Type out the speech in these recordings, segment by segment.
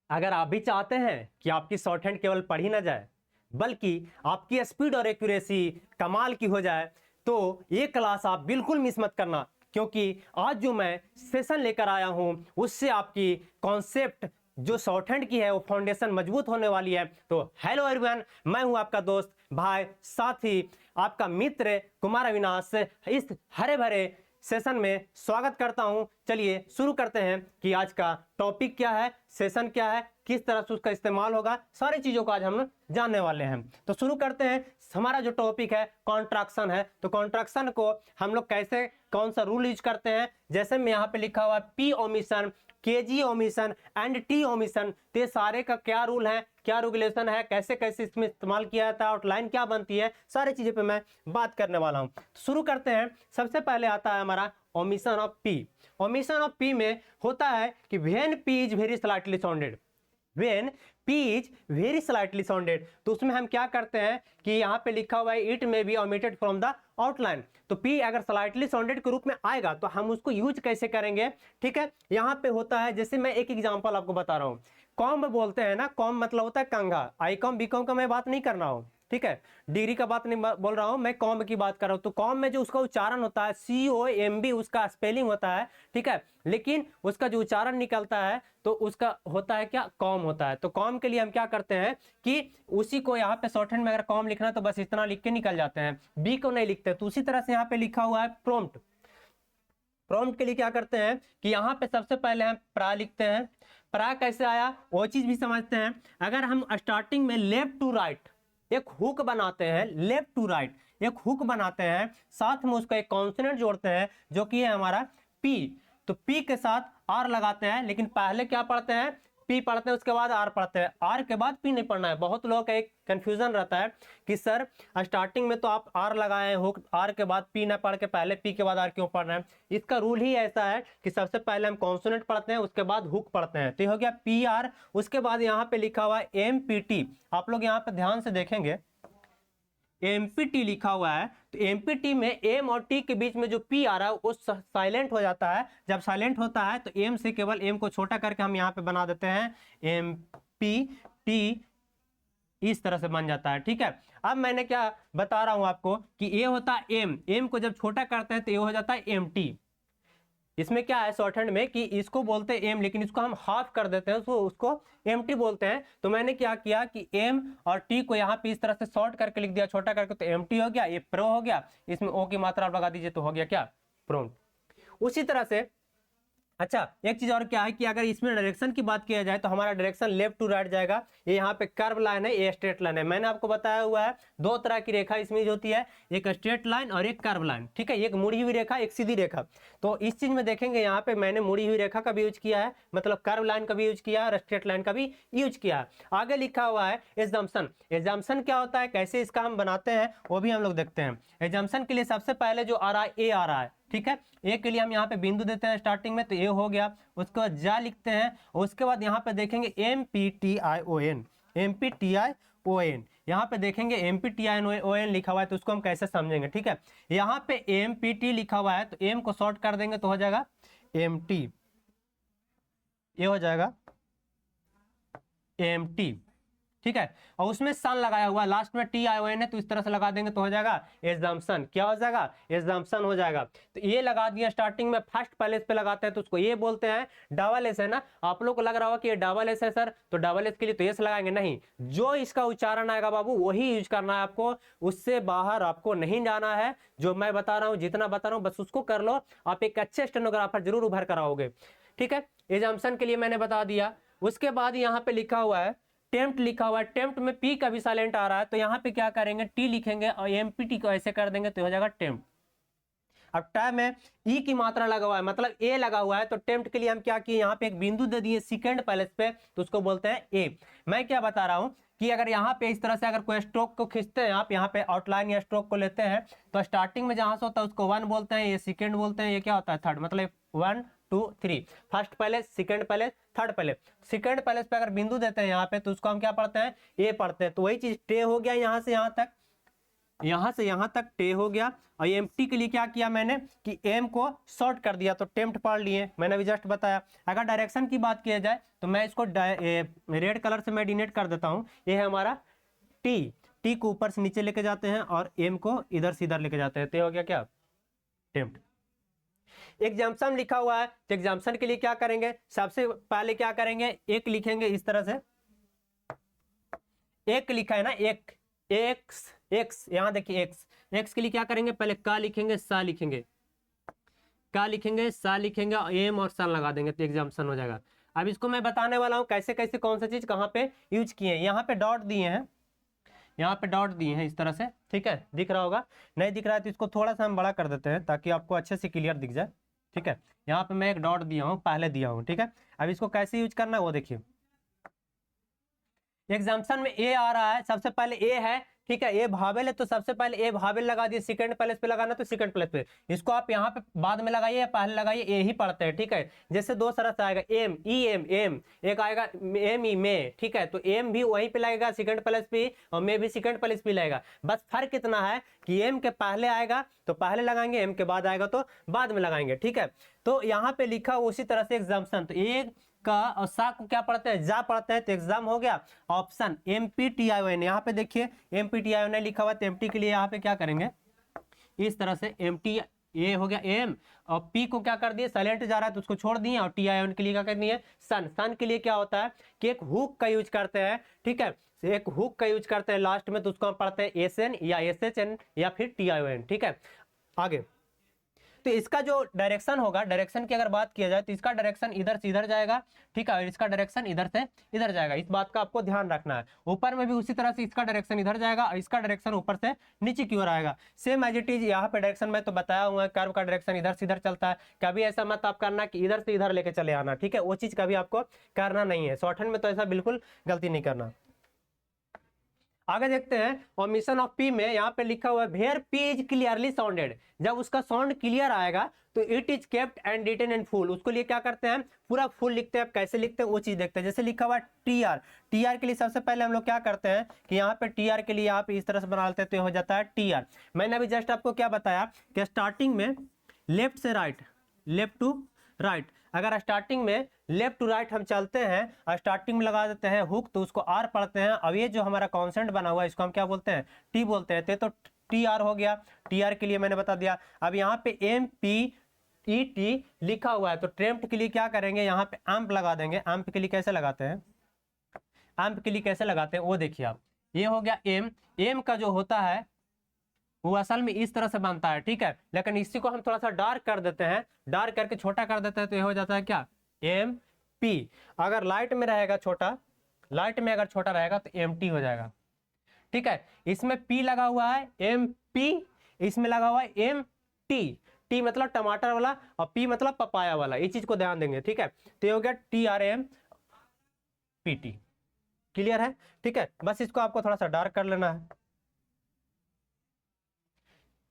अगर आप भी चाहते हैं कि आपकी शॉर्ट हैंड केवल पढ़ी ना जाए बल्कि आपकी स्पीड और एक्यूरेसी कमाल की हो जाए, तो ये क्लास आप बिल्कुल मिस मत करना, क्योंकि आज जो मैं सेशन लेकर आया हूं उससे आपकी कॉन्सेप्ट जो शॉर्ट हैंड की है वो फाउंडेशन मजबूत होने वाली है। तो हेलो एवरीवन, मैं हूं आपका दोस्त भाई साथी आपका मित्र कुमार अविनाश, इस हरे भरे सेशन में स्वागत करता हूं। चलिए शुरू करते हैं कि आज का टॉपिक क्या है, सेशन क्या है, किस तरह से उसका इस्तेमाल होगा, सारी चीजों को आज हम जानने वाले हैं। तो शुरू करते हैं। हमारा जो टॉपिक है कॉन्ट्रैक्शन है। तो कॉन्ट्रैक्शन को हम लोग कैसे, कौन सा रूल यूज करते हैं, जैसे मैं यहाँ पे लिखा हुआ है पी ओमिशन, के जी ओमिशन एंड टी ओमिशन, तो ये सारे का क्या रूल है, क्या रेगुलेशन है, कैसे कैसे इसमें इस्तेमाल किया जाता है, आउटलाइन क्या बनती है, सारी चीजें पे मैं बात करने वाला हूं। तो शुरू करते हैं। सबसे पहले आता है हमारा omission of P. Omission of P में होता है कि when P is very slightly sounded, when P is very slightly sounded, तो उसमें हम क्या करते हैं कि यहाँ पे लिखा हुआ है it may be omitted from the outline. तो पी अगर स्लाइटली साउंडेड के रूप में आएगा तो हम उसको यूज कैसे करेंगे, ठीक है। यहाँ पे होता है, जैसे मैं एक एग्जांपल आपको बता रहा हूँ। कॉम बोलते हैं ना, कॉम मतलब होता है कंघा। आई कॉम बी कॉम का मैं बात नहीं कर रहा हूँ, ठीक है, डिग्री का बात नहीं बोल रहा हूं मैं, कॉम की बात कर रहा हूं। तो कॉम में जो उसका उच्चारण होता है COMB उसका स्पेलिंग होता है, ठीक है, लेकिन उसका जो उच्चारण निकलता है तो उसका होता है क्या, कॉम होता है। तो कॉम के लिए हम क्या करते हैं कि उसी को यहाँ पे शॉर्ट हैंड में अगर कॉम लिखना है तो बस इतना लिख के निकल जाते हैं, बी को नहीं लिखते। तो उसी तरह से यहाँ पे लिखा हुआ है प्रॉम्प्ट। प्रॉम्प्ट के लिए क्या करते हैं कि यहाँ पे सबसे पहले हम प्रा लिखते हैं। प्रा कैसे आया वो चीज भी समझते हैं। अगर हम स्टार्टिंग में लेफ्ट टू राइट एक हुक बनाते हैं, लेफ्ट टू राइट एक हुक बनाते हैं, साथ में उसका एक कॉन्सोनेंट जोड़ते हैं जो कि है हमारा पी। तो पी के साथ आर लगाते हैं, लेकिन पहले क्या पढ़ते हैं, पी पढ़ते हैं, उसके बाद आर पढ़ते हैं। आर के बाद पी नहीं पढ़ना है। बहुत लोगों का एक कंफ्यूजन रहता है कि सर स्टार्टिंग में तो आप आर लगाए हैं हुक, आर के बाद पी ना पढ़ के पहले पी के बाद आर क्यों पढ़ रहे हैं। इसका रूल ही ऐसा है कि सबसे पहले हम कॉन्सोनेंट पढ़ते हैं, उसके बाद हुक पढ़ते हैं। तो ये हो गया पी आर। उसके बाद यहाँ पे लिखा हुआ है MPT। आप लोग यहाँ पे ध्यान से देखेंगे MPT लिखा हुआ है, तो MPT में एम और टी के बीच में जो पी आ रहा है वो साइलेंट हो जाता है। जब साइलेंट होता है तो एम से केवल एम को छोटा करके हम यहाँ पे बना देते हैं MPT, इस तरह से बन जाता है, ठीक है। अब मैंने क्या बता रहा हूं आपको कि ये होता है एम, एम को जब छोटा करते हैं तो ये हो जाता है MT। इसमें क्या है शॉर्ट हैंड में कि इसको बोलते हैं एम, लेकिन इसको हम हाफ कर देते हैं, उसको MT बोलते हैं। तो मैंने क्या किया कि एम और टी को यहाँ पे इस तरह से शॉर्ट करके लिख दिया, छोटा करके, तो MT हो गया, ये प्रो हो गया। इसमें ओ की मात्रा आप लगा दीजिए तो हो गया क्या, प्रॉम्प्ट। उसी तरह से अच्छा एक चीज और क्या है कि अगर इसमें डायरेक्शन की बात किया जाए तो हमारा डायरेक्शन लेफ्ट टू राइट जाएगा। ये यहाँ पे कर्व लाइन है, ये स्ट्रेट लाइन है। मैंने आपको बताया हुआ है दो तरह की रेखा इसमें होती है, एक स्ट्रेट लाइन और एक कर्व लाइन, ठीक है, एक मुड़ी हुई रेखा एक सीधी रेखा। तो इस चीज में देखेंगे यहाँ पे मैंने मुड़ी हुई रेखा का भी यूज किया है, मतलब कर्व लाइन का भी यूज किया है और स्ट्रेट लाइन का भी यूज किया है। आगे लिखा हुआ है एजम्पशन। एजम्पशन क्या होता है, कैसे इसका हम बनाते हैं वो भी हम लोग देखते हैं। एजम्पशन के लिए सबसे पहले जो आ रहा है ए आ रहा है, ठीक है, ए के लिए हम यहाँ पे बिंदु देते हैं स्टार्टिंग में, तो ए हो गया। उसके बाद जा लिखते हैं, उसके बाद यहाँ पे देखेंगे MPTION, MPTION, यहाँ पे देखेंगे MPTION लिखा हुआ है, तो उसको हम कैसे समझेंगे, ठीक है। यहाँ पे MPT लिखा हुआ है तो एम को शॉर्ट कर देंगे तो हो जाएगा MT, ये हो जाएगा MT, ठीक है। और उसमें सन लगाया हुआ लास्ट में TION है, तो इस तरह से लगा देंगे तो हो जाएगा एजम्पशन। क्या हो जाएगा, एजम्पशन हो जाएगा। तो ये लगा दिया स्टार्टिंग में, फर्स्ट पैलेस पे लगाते हैं तो उसको ये बोलते हैं डबल एस, है ना। आप लोग को लग रहा होगा कि ये डबल एस है सर, तो डबल एस के लिए तो एस लगाएंगे, नहीं, जो इसका उच्चारण आएगा बाबू वही यूज करना है आपको, उससे बाहर आपको नहीं जाना है। जो मैं बता रहा हूँ, जितना बता रहा हूँ बस उसको कर लो, आप एक अच्छे स्टेनोग्राफर जरूर उभर कर आओगे, ठीक है। एजम्पशन के लिए मैंने बता दिया। उसके बाद यहाँ पे लिखा हुआ है टेम्प्ट लिखा हुआ है, टेम्प्ट में पी का भी साइलेंट आ रहा है, तो यहाँ पे क्या करेंगे, टी लिखेंगे और MPT को ऐसे कर देंगे तो हो जाएगा टेम्प्ट। अब टाइम में ई की मात्रा लगा हुआ है, मतलब ए लगा हुआ है, तो टेम्प्ट के लिए हम क्या किए, यहाँ पे एक बिंदु दे दिए सेकंड पैलेस पे, तो उसको बोलते हैं ए। मैं क्या बता रहा हूँ कि अगर यहाँ पे इस तरह से अगर कोई स्ट्रोक को खींचते हैं, आप यहाँ पे आउटलाइन या स्ट्रोक को लेते हैं, तो स्टार्टिंग में जहां से होता है उसको 1 बोलते हैं, ये सेकंड बोलते हैं, ये क्या होता है थर्ड, मतलब 1 2 3, first palace, second palace, third palace. Second palace पे अगर बिंदु देते हैं यहाँ पे तो उसको हम क्या पढ़ते हैं, ए पढ़ते हैं। तो वही चीज टे हो गया यहाँ से यहाँ तक, यहां से यहां तक टे हो गया, और एम टी के लिए क्या किया मैंने कि एम को शॉर्ट कर दिया, तो टेम्प्ट पढ़ लिए, मैंने अभी जस्ट बताया। अगर डायरेक्शन की बात किया जाए तो मैं इसको रेड कलर से मैं डिनोट कर देता हूँ, ये है हमारा टी, टी को ऊपर से नीचे लेके जाते हैं और एम को इधर से इधर लेके जाते हैं, तो हो गया क्या टेम्प्ट। एग्जाम्पशन लिखा हुआ है, तो एग्जाम्पशन के लिए क्या करेंगे, सबसे पहले क्या करेंगे, एक लिखेंगे इस तरह से, एक लिखा है ना, एक एक्स एक्स, यहां देखिए एक्स, एक्स के लिए क्या करेंगे, पहले का लिखेंगे, सा लिखेंगे, का लिखेंगे, सा लिखेंगे, एम और सन लगा देंगे, तो एग्जाम्पशन हो जाएगा। अब इसको मैं बताने वाला हूं कैसे कैसे कौन सा चीज कहां पे यूज किए हैं। यहाँ पे डॉट दिए हैं, यहाँ पे डॉट दिए हैं इस तरह से, ठीक है, दिख रहा होगा, नहीं दिख रहा है तो इसको थोड़ा सा हम बड़ा कर देते हैं ताकि आपको अच्छे से क्लियर दिख जाए, ठीक है। यहाँ पे मैं एक डॉट दिया हूँ, पहले दिया हूँ, ठीक है। अब इसको कैसे यूज करना है वो देखिए, एग्जाम्पशन में ए आ रहा है, सबसे पहले ए है, ठीक है, ए भावेल है तो सबसे पहले ए भावेल लगा दिए, सेकंड प्लेस पे लगाना तो सेकंड प्लेस पे, इसको आप यहाँ पे बाद में लगाइए या पहले लगाइए, ए ही पढ़ते हैं, ठीक है। जैसे दो तरह से आएगा, एम ई एम, एम एक आएगा एम ई में, ठीक है, तो एम भी वहीं पे लगेगा सेकंड प्लेस पे, और मे भी सेकंड प्लेस पे लगेगा, बस फर्क इतना है कि एम के पहले आएगा तो पहले लगाएंगे, एम के बाद आएगा तो बाद में लगाएंगे, ठीक है। तो यहाँ पे लिखा उसी तरह से एग्जाम्पशन, तो एक का और सा को क्या पढ़ते हैं, जा पढ़ते हैं, तो एग्जाम हो गया। ऑप्शन MPTION, यहाँ पे देखिए MPTION लिखा हुआ है, तो एमटी के लिए यहाँ पे क्या करेंगे, इस तरह से एमटी, ये हो गया एम, और पी को क्या कर दिए, साइलेंट जा रहा है तो उसको छोड़ दिए, और TION के लिए क्या कर दिए, सन, सन के लिए क्या होता है कि एक हुक का यूज करते हैं, ठीक है, एक हुक का यूज करते हैं लास्ट में, तो उसको हम पढ़ते हैं SN या SHN या फिर TION, ठीक है। आगे तो इसका जो डायरेक्शन होगा, डायरेक्शन की अगर बात किया जाए तो इसका डायरेक्शन इधर से इधर जाएगा, ठीक है, और इसका डायरेक्शन इधर से इधर जाएगा, इस बात का आपको ध्यान रखना है। ऊपर में भी उसी तरह से इसका डायरेक्शन इधर जाएगा और इसका डायरेक्शन ऊपर से नीचे की ओर आएगा, सेम एज इट इज। यहाँ पे डायरेक्शन में तो बताया हुआ है, कर्व का डायरेक्शन इधर से इधर चलता है, कभी ऐसा मत आप करना कि इधर से इधर लेके चले आना, ठीक है, वो चीज कभी आपको करना नहीं है, शॉर्ट हैंड में तो ऐसा बिल्कुल गलती नहीं करना। आगे देखते हैं, और मिशन ऑफ पी में यहाँ पे लिखा हुआ है where P is clearly sounded, जब उसका साउंड क्लियर आएगा तो it is kept and written in full, उसको लिए क्या करते हैं, पूरा फुल लिखते हैं। कैसे लिखते हैं वो चीज देखते हैं, जैसे लिखा हुआ है टीआर, टीआर के लिए सबसे पहले हम लोग क्या करते हैं कि यहाँ पे टीआर के लिए आप इस तरह से बना लेते हैं, तो हो जाता है टीआर। मैंने अभी जस्ट आपको क्या बताया कि स्टार्टिंग में लेफ्ट से राइट, लेफ्ट टू राइट, अगर स्टार्टिंग में लेफ्ट टू राइट हम चलते हैं और स्टार्टिंग में लगा देते हैं हुक, तो उसको आर पढ़ते हैं। अब ये जो हमारा कॉन्सेंट बना हुआ है इसको हम क्या बोलते हैं, टी बोलते हैं, तो टी आर हो गया, टी आर के लिए मैंने बता दिया। अब यहाँ पे एम पी ई टी लिखा हुआ है, तो ट्रेम्प्ट के लिए क्या करेंगे, यहाँ पे एम्प लगा देंगे। एम्प के लिए कैसे लगाते हैं, एम्प के लिए कैसे लगाते हैं वो देखिए आप, ये हो गया एम, एम का जो होता है वो असल में इस तरह से बनता है, ठीक है, लेकिन इसी को हम थोड़ा सा डार्क कर देते हैं, डार्क करके छोटा कर देते हैं, तो ये हो जाता है क्या, एम पी। अगर लाइट में रहेगा छोटा, लाइट में अगर छोटा रहेगा तो एम टी हो जाएगा, ठीक है। इसमें पी लगा हुआ है एम पी, इसमें लगा हुआ है एम टी, टी मतलब टमाटर वाला और पी मतलब पपाया वाला, इस चीज को ध्यान देंगे, ठीक है। तो ये हो गया TRAMPT, क्लियर है, ठीक है। बस इसको आपको थोड़ा सा डार्क कर लेना है,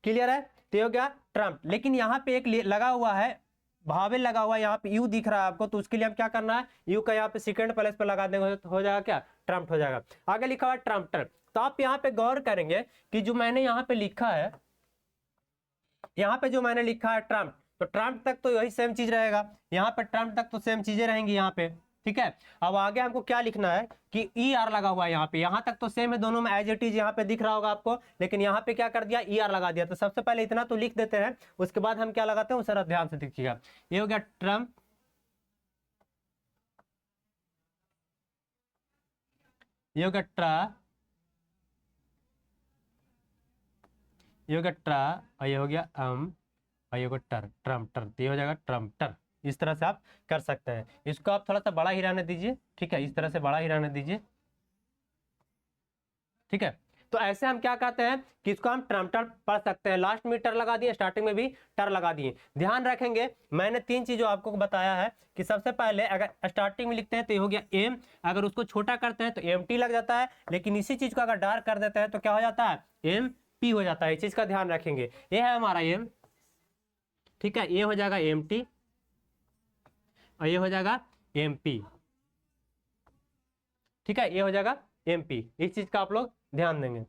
क्लियर है। तो हो गया ट्रम्प, लेकिन यहाँ पे एक लगा हुआ है भावेल लगा हुआ है, यहाँ पे यू दिख रहा है आपको, तो उसके लिए हम क्या करना है, यू का यहाँ पे सेकंड प्लेस पे लगा देंगे, हो जाएगा क्या, ट्रम्प हो जाएगा। आगे लिखा हुआ है ट्रम्प्टर, तो आप यहाँ पे गौर करेंगे कि जो मैंने यहाँ पे लिखा है, यहाँ पे जो मैंने लिखा है ट्रम्प, तो ट्रम्प तक तो यही सेम चीज रहेगा, यहाँ पे ट्रम्प तक तो सेम चीजें रहेंगी यहाँ पे, ठीक है। अब आगे हमको क्या लिखना है कि ई आर लगा हुआ है यहाँ पे, यहाँ तक तो सेम है दोनों में, एज इट इज यहाँ पे दिख रहा होगा आपको, लेकिन यहाँ पे क्या कर दिया, ई आर लगा दिया। तो सबसे पहले इतना तो लिख देते हैं, उसके बाद हम क्या लगाते हैं वो सारा ध्यान से देखिएगा। ये हो गया ट्रम्प, ये हो गया ट्रा, ये हो गया ट्रा, और ये हो गया और ये हो गया टर, ट्रम्पटर, ये हो जाएगा ट्रम्पटर। इस तरह से आप कर सकते हैं। इसको आप थोड़ा सा बड़ा ही रहने दीजिए, ठीक है, इस तरह से बड़ा ही रहने दीजिए, ठीक है। तो ऐसे हम क्या कहते हैं कि इसको हम ट्रम्पटर पढ़ सकते हैं, लास्ट में टर लगा दिए, स्टार्टिंग में भी टर लगा दिए। ध्यान रखेंगे मैंने तीन चीजों आपको बताया है कि सबसे पहले अगर स्टार्टिंग में लिखते हैं तो ये हो गया एम, अगर उसको छोटा करते हैं तो एम टी लग जाता है, लेकिन इसी चीज को अगर डार्क कर देते हैं तो क्या हो जाता है, एम पी हो जाता है। इस चीज का ध्यान रखेंगे, ये है हमारा एम, ठीक है, ये हो जाएगा एम टी और ये हो जाएगा एम पी, ठीक है, ये हो जाएगा एम पी। इस चीज का आप लोग ध्यान देंगे।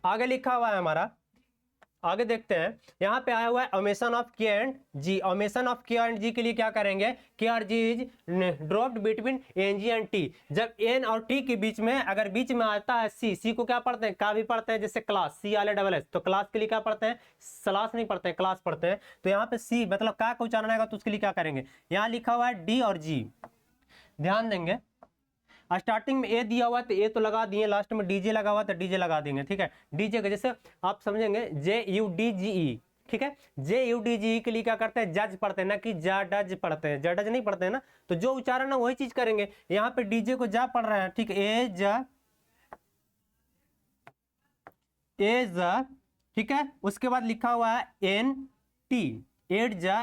आगे लिखा हुआ है हमारा, आगे देखते हैं, यहाँ पे आया हुआ है omission of K and G. Omission of K and G के लिए क्या करेंगे, K R G is dropped between N G and T. जब एन और टी के बीच में अगर बीच में आता है सी, सी को क्या पढ़ते हैं, का भी पढ़ते हैं, जैसे क्लास, सी आले डबल एस, तो क्लास के लिए क्या पढ़ते हैं, क्लास नहीं पढ़ते हैं, क्लास पढ़ते हैं। तो यहाँ पे सी मतलब का उच्चारण आएगा तो उसके लिए क्या करेंगे, यहाँ लिखा हुआ है डी और जी, ध्यान देंगे। स्टार्टिंग में ए दिया हुआ है तो ए तो लगा दिए, लास्ट में डीजे लगा हुआ तो डीजे लगा देंगे, ठीक है। डीजे का जैसे आप समझेंगे जे यू डी जी ई, ठीक है। जे यू डी जी ई के लिए क्या करते हैं, जज पढ़ते हैं ना कि जा डज पढ़ते हैं, जडज नहीं पढ़ते हैं ना, तो जो उच्चारण है वही चीज करेंगे। यहाँ पे डीजे को जा पढ़ रहे हैं, ठीक है, ए जा ए जा, ठीक है। उसके बाद लिखा हुआ है एन टी, एड जा,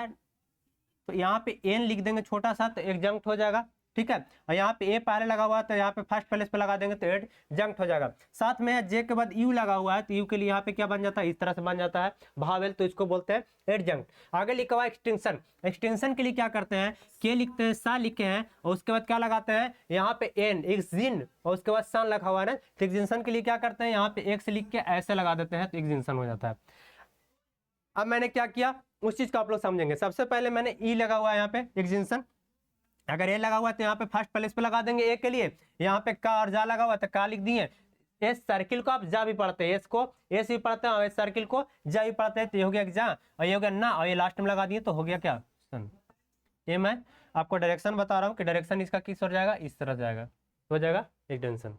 तो यहाँ पे एन लिख देंगे छोटा सा तो एडजंक्ट हो जाएगा, ठीक है। और यहाँ पे ए पहले लगा हुआ है तो यहाँ पे फर्स्ट प्लेस पे लगा देंगे तो एडजंक्ट हो जाएगा। साथ में जे के बाद यू लगा हुआ है तो यू के लिए यहाँ पे क्या बन जाता है, इस तरह से बन जाता है भावेल, तो इसको बोलते हैं एडजंक्ट। आगे लिखा हुआ है एक्सटेंशन। एक्सटेंशन के लिए क्या करते हैं, के लिखते हैं, सा लिखे हैं और उसके बाद क्या लगाते हैं, यहाँ पे एन एक्सजिन और उसके बाद सन लगा हुआ है ना, तो एक्सटेंशन के लिए क्या करते हैं, यहाँ पे एक्स लिख के ऐसे लगा देते हैं तो एक्सटेंशन हो जाता है। अब मैंने क्या किया उस चीज को आप लोग समझेंगे। सबसे पहले मैंने ई लगा हुआ है यहाँ पे एक्सटेंशन, अगर ए लगा हुआ है तो यहाँ पे फर्स्ट प्लेस पे लगा देंगे ए के लिए। यहाँ पे का और जा लगा हुआ तो का लिख दिए। एस सर्किल को आप जा भी पढ़ते हैं, एस को एस भी पढ़ते हैं और एस सर्किल को जा भी पढ़ते हैं, तो ये हो गया जा और ये हो गया ना और ये लास्ट में लगा दिए तो हो गया क्या सन। ये मैं आपको डायरेक्शन बता रहा हूँ कि डायरेक्शन इसका किस ओर जाएगा, इस तरह जाएगा, हो जाएगा एक्सटेंशन।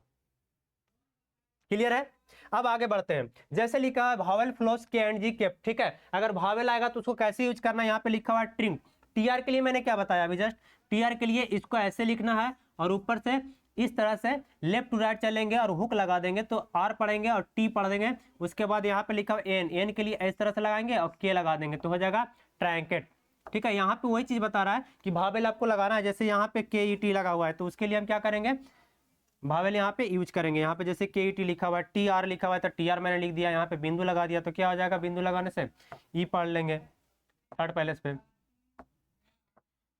क्लियर है। अब आगे बढ़ते हैं। जैसे लिखा है भावेल फ्लोस के एंड जी केप, ठीक है। अगर भावेल आएगा तो उसको कैसे यूज करना है, यहाँ पे लिखा हुआ है ट्रिम। टीआर के लिए मैंने क्या बताया अभी जस्ट, टीआर के लिए इसको ऐसे लिखना है और ऊपर से इस तरह से लेफ्ट टू राइट चलेंगे और हुक लगा देंगे तो आर पढ़ेंगे और टी पढ़ देंगे। उसके बाद यहाँ पे लिखा हुआ एन, एन के लिए इस तरह से लगाएंगे और के लगा देंगे तो हो जाएगा ट्रायंकेट, ठीक है। यहाँ पे वही चीज बता रहा है कि भावेल आपको लगाना है। जैसे यहाँ पे के ई टी लगा हुआ है तो उसके लिए हम क्या करेंगे, भावेल यहाँ पे यूज करेंगे। यहाँ पे जैसे के ई टी लिखा हुआ है, टी आर लिखा हुआ है तो टी आर मैंने लिख दिया, यहाँ पे बिंदु लगा दिया तो क्या हो जाएगा, बिंदु लगाने से ई पढ़ लेंगे थर्ड पैलेस पे,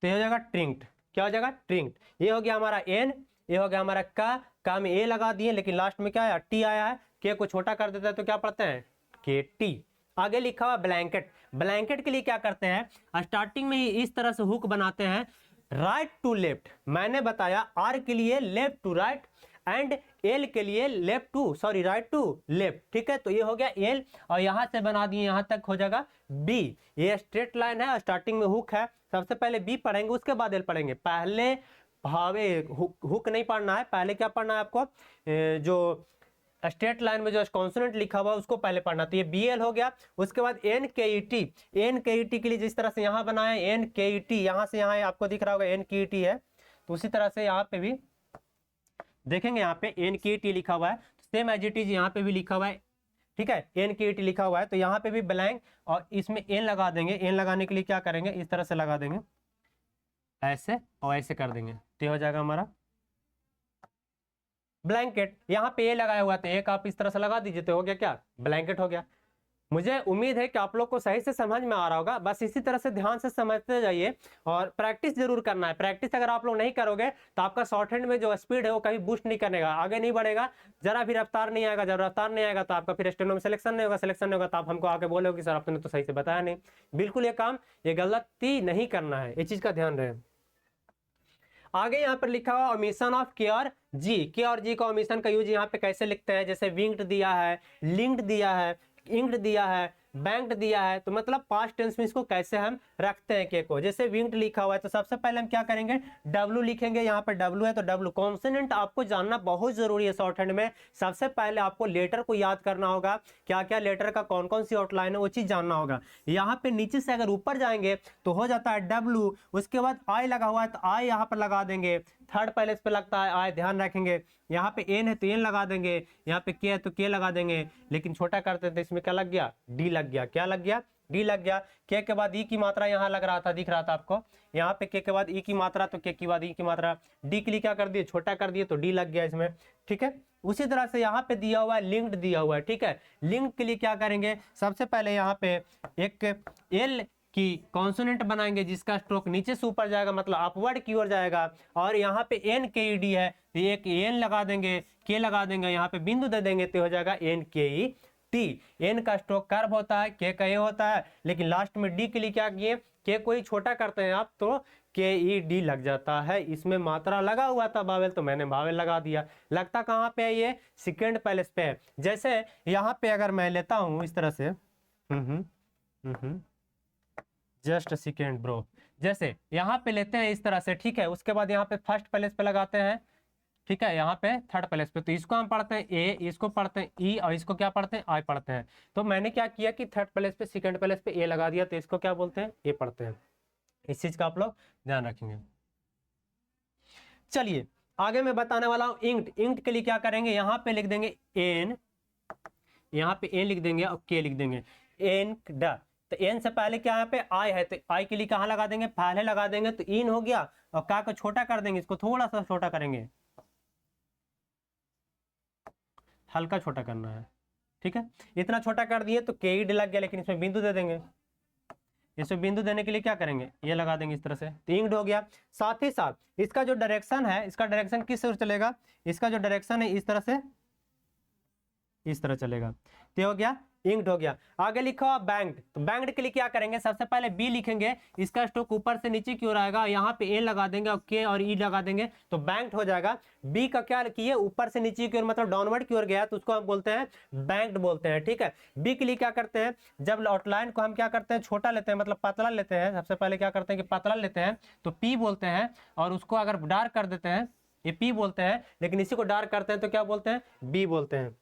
तो ये हो जाएगा ट्रिंक्ट। क्या हो जाएगा, ट्रिंक्ट। ये हो गया हमारा एन, ये हो गया हमारा का में ए लगा दिए लेकिन लास्ट में क्या आया, टी आया है। के को छोटा कर देता है तो क्या पढ़ते हैं, के टी। आगे लिखा हुआ ब्लैंकेट। ब्लैंकेट के लिए क्या करते हैं, स्टार्टिंग में ही इस तरह से हुक बनाते हैं, राइट टू लेफ्ट। मैंने बताया आर के लिए left to right and L के लिए left to sorry right to left, ठीक है। तो ये हो गया एल और यहाँ से बना दिए यहाँ तक हो जाएगा बी। ये स्ट्रेट लाइन है, स्टार्टिंग में हुक है, सबसे पहले बी पढ़ेंगे उसके बाद एल पढ़ेंगे। पहले भावे हुक नहीं पढ़ना है, पहले क्या पढ़ना है आपको, जो स्ट्रेट लाइन में जो कॉन्सोनेंट लिखा हुआ उसको पहले पढ़ना। तो ये बी एल हो गया। उसके बाद एन के ई टी, एन के ई टी के लिए जिस तरह से यहाँ बनाए एन के ई टी, यहाँ से यहाँ आपको दिख रहा होगा एन के ई टी है, तो उसी तरह से यहाँ पे भी देखेंगे, यहाँ पे एन के ई टी लिखा हुआ है, सेम एज इट इज यहाँ पे भी लिखा हुआ है, ठीक है। एन के ई टी लिखा हुआ है तो यहाँ पे भी ब्लैंक और इसमें एन लगा देंगे। एन लगाने के लिए क्या करेंगे, इस तरह से लगा देंगे ऐसे और ऐसे कर देंगे तो हो जाएगा हमारा ब्लैंकेट। यहाँ पे ए लगाया हुआ तो एक आप इस तरह से लगा दीजिए तो हो गया क्या, ब्लैंकेट हो गया। मुझे उम्मीद है कि आप लोग को सही से समझ में आ रहा होगा। बस इसी तरह से ध्यान से समझते जाइए और प्रैक्टिस जरूर करना है। प्रैक्टिस अगर आप लोग नहीं करोगे तो आपका शॉर्ट हैंड में जो स्पीड है वो कभी बूस्ट नहीं करेगा, आगे नहीं बढ़ेगा, जरा भी रफ्तार नहीं आएगा। जब रफ्तार नहीं आएगा तो आपका फिर स्टेनो में सिलेक्शन नहीं होगा, सिलेक्शन नहीं होगा तो आप हमको आके बोलोगे कि सर आपने तो सही से बताया नहीं। बिल्कुल ये गलती नहीं करना है, ये चीज का ध्यान रहे। आगे यहाँ पर लिखा हुआ ओमिशन ऑफ के और जी। के और जी का ओमिशन का यूज यहाँ पे कैसे लिखते हैं, जैसे विंग्ड दिया है, लिंक्ड दिया है, इंक्ड दिया है, बैंक्ड दिया है, तो मतलब पास्ट टेंस में इसको कैसे हम रखते हैं के को। जैसे विंग्ड लिखा हुआ है तो सबसे पहले हम क्या करेंगे, डब्लू लिखेंगे। यहाँ पर डब्लू है तो डब्लू कॉन्सोनेंट आपको जानना बहुत जरूरी है शॉर्ट हैंड में। सबसे पहले आपको लेटर को याद करना होगा, क्या क्या लेटर का कौन कौन सी आउटलाइन है वो चीज जानना होगा। यहाँ पे नीचे से अगर ऊपर जाएंगे तो हो जाता है डब्लू। उसके बाद आई लगा हुआ है तो आई यहाँ पर लगा देंगे, थर्ड पैलेस पे लगता है आई, ध्यान रखेंगे। यहाँ पे एन है तो एन लगा देंगे, यहाँ पे के है तो के लगा देंगे, लेकिन छोटा करते थे इसमें क्या लग गया, डी लग गया। क्या लग गया, डी लग गया। के बाद ई की मात्रा यहाँ लग रहा था, दिख रहा था आपको, यहाँ पे के बाद ई की मात्रा तो के बाद ई की मात्रा, डी के लिए क्या कर दिए, छोटा कर दिए तो डी लग गया इसमें, ठीक है। उसी तरह से यहाँ पे दिया हुआ है लिंक्ड दिया हुआ है, ठीक है। लिंक के लिए क्या करेंगे, सबसे पहले यहाँ पे एक एल की कॉन्सोनेंट बनाएंगे जिसका स्ट्रोक नीचे से ऊपर जाएगा, मतलब अपवर्ड की ओर जाएगा। और यहाँ पे एन के ई डी है तो एक एन लगा देंगे, के लगा देंगे, यहाँ पे बिंदु दे देंगे तो हो जाएगा एन के ई टी। एन का स्ट्रोक कर्व होता है, के का ए होता है, लेकिन लास्ट में डी के लिए क्या किए, के को ही छोटा करते हैं आप तो के ई डी लग जाता है। इसमें मात्रा लगा हुआ था बावेल, तो मैंने बावेल लगा दिया। लगता कहाँ पे है, ये सेकेंड पैलेस पे है। जैसे यहाँ पे अगर मैं लेता हूँ इस तरह से, जस्ट सेकेंड ब्रो, जैसे यहाँ पे लेते हैं इस तरह से, ठीक है। उसके बाद यहाँ पे फर्स्ट पैलेस पे लगाते हैं, ठीक है, यहाँ पे थर्ड प्लेस पे। तो इसको हम पढ़ते हैं ए, इसको पढ़ते हैं ई, और इसको क्या पढ़ते हैं, आई पढ़ते हैं। तो मैंने क्या किया कि थर्ड प्लेस पे सेकंड प्लेस पे ए लगा दिया, तो इसको क्या बोलते हैं, ए पढ़ते हैं। इस चीज का आप लोग ध्यान रखेंगे। चलिए आगे मैं बताने वाला हूँ इंक्ट। इंक्ट के लिए क्या करेंगे, यहाँ पे लिख देंगे एन, यहाँ पे एन लिख देंगे और के लिख देंगे, एन ड। तो एन से पहले क्या यहाँ पे आई है, तो आई के लिए कहाँ लगा देंगे, पहले लगा देंगे, तो इन हो गया। और का को छोटा कर देंगे, इसको थोड़ा सा छोटा करेंगे, हल्का छोटा करना है, ठीक है। इतना छोटा कर दिए तो के ई डी लग गया, लेकिन इसमें बिंदु दे देंगे। इसमें बिंदु देने के लिए क्या करेंगे, ये लगा देंगे इस तरह से, तो इंक्ड हो गया। साथ ही साथ इसका जो डायरेक्शन है, इसका डायरेक्शन किस ओर चलेगा, इसका जो डायरेक्शन है इस तरह से, इस तरह चलेगा, तो हो गया इंक्ड हो गया। आगे लिखा हुआ बैंक्ड, तो बैंक्ड के लिए क्या करेंगे, सबसे पहले बी लिखेंगे, इसका स्ट्रोक ऊपर से नीचे की ओर आएगा, यहाँ पे ए लगा देंगे और के और ई लगा देंगे, तो बैंक्ड हो जाएगा। बी का क्या किए, ऊपर से नीचे की ओर मतलब डाउनवर्ड की ओर गया, तो उसको हम बोलते हैं बैंक्ड बोलते हैं, ठीक है। बी के लिए क्या करते हैं, जब आउटलाइन को हम क्या करते हैं, छोटा लेते हैं, मतलब पतला लेते हैं, सबसे पहले क्या करते हैं कि पतला लेते हैं, तो पी बोलते हैं, और उसको अगर डार्क कर देते हैं, ये पी बोलते हैं, लेकिन इसी को डार्क करते हैं तो क्या बोलते हैं, बी बोलते हैं।